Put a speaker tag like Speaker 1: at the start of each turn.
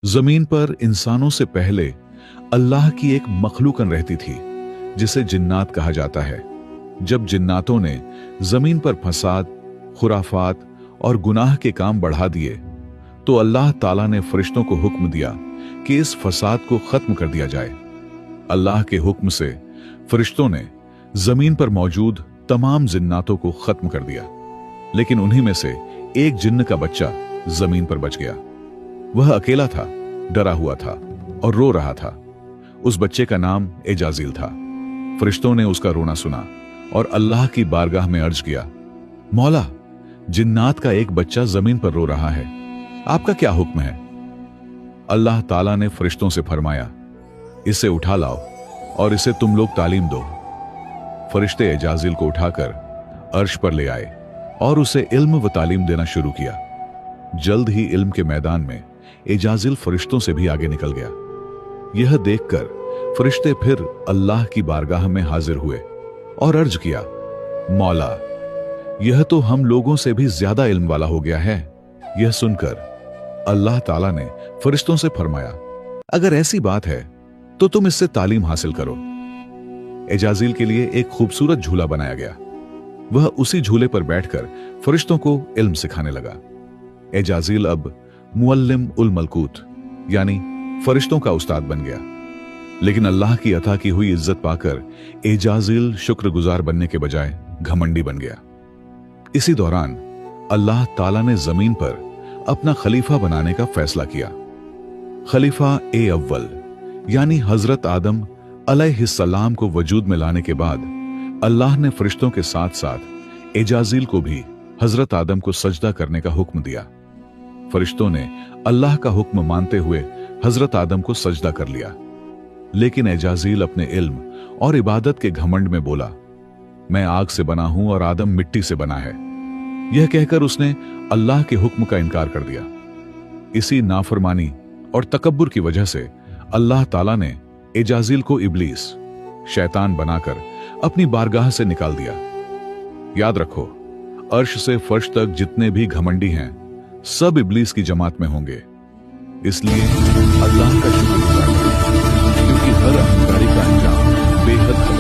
Speaker 1: जमीन पर इंसानों से पहले अल्लाह की एक मखलूकन रहती थी जिसे जिन्नात कहा जाता है। जब जिन्नातों ने जमीन पर फसाद, खुराफात और गुनाह के काम बढ़ा दिए तो अल्लाह ताला ने फरिश्तों को हुक्म दिया कि इस फसाद को खत्म कर दिया जाए। अल्लाह के हुक्म से फरिश्तों ने जमीन पर मौजूद तमाम जिन्नातों को खत्म कर दिया, लेकिन उन्हीं में से एक जिन्न का बच्चा जमीन पर बच गया। वह अकेला था, डरा हुआ था और रो रहा था। उस बच्चे का नाम एजाजील था। फरिश्तों ने उसका रोना सुना और अल्लाह की बारगाह में अर्ज किया, मौला, जिन्नात का एक बच्चा जमीन पर रो रहा है, आपका क्या हुक्म है? अल्लाह ताला ने फरिश्तों से फरमाया, इसे उठा लाओ और इसे तुम लोग तालीम दो। फरिश्ते एजाजील को उठाकर अर्श पर ले आए और उसे इल्म व तालीम देना शुरू किया। जल्द ही इल्म के मैदान में एजाजील फरिश्तों से भी आगे निकल गया। यह देखकर फरिश्ते फिर अल्लाह की बारगाह में हाजिर हुए और अर्ज किया, मौला, यह तो हम लोगों से भी ज्यादा इल्म वाला हो गया है। यह सुनकर अल्लाह ताला ने फरिश्तों से फरमाया, अगर ऐसी बात है तो तुम इससे तालीम हासिल करो। एजाजील के लिए एक खूबसूरत झूला बनाया गया। वह उसी झूले पर बैठकर फरिश्तों को इल्म सिखाने लगा। एजाजील अब मुअल्लिम उल मलकूत यानी फरिश्तों का उस्ताद बन गया। लेकिन अल्लाह की अता की हुई इज्जत पाकर एजाजील शुक्रगुजार बनने के बजाय घमंडी बन गया। इसी दौरान अल्लाह ताला ने जमीन पर अपना खलीफा बनाने का फैसला किया। खलीफा ए अव्वल यानी हजरत आदम अलैहिस्सलाम को वजूद में लाने के बाद अल्लाह ने फरिश्तों के साथ साथ एजाजील को भी हजरत आदम को सजदा करने का हुक्म दिया। फरिश्तों ने अल्लाह का हुक्म मानते हुए हजरत आदम को सजदा कर लिया, लेकिन एजाजील अपने इल्म और इबादत के घमंड में बोला, मैं आग से बना हूं और आदम मिट्टी से बना है। यह कहकर उसने अल्लाह के हुक्म का इनकार कर दिया। इसी नाफरमानी और तकब्बुर की वजह से अल्लाह ताला ने एजाजील को इब्लीस, शैतान बनाकर अपनी बारगाह से निकाल दिया। याद रखो, अर्श से फर्श तक जितने भी घमंडी हैं सब इब्लीस की जमात में होंगे। इसलिए अल्लाह का शुक्र गुजार करो, क्योंकि हर अहंकारी का अंजाम बेहद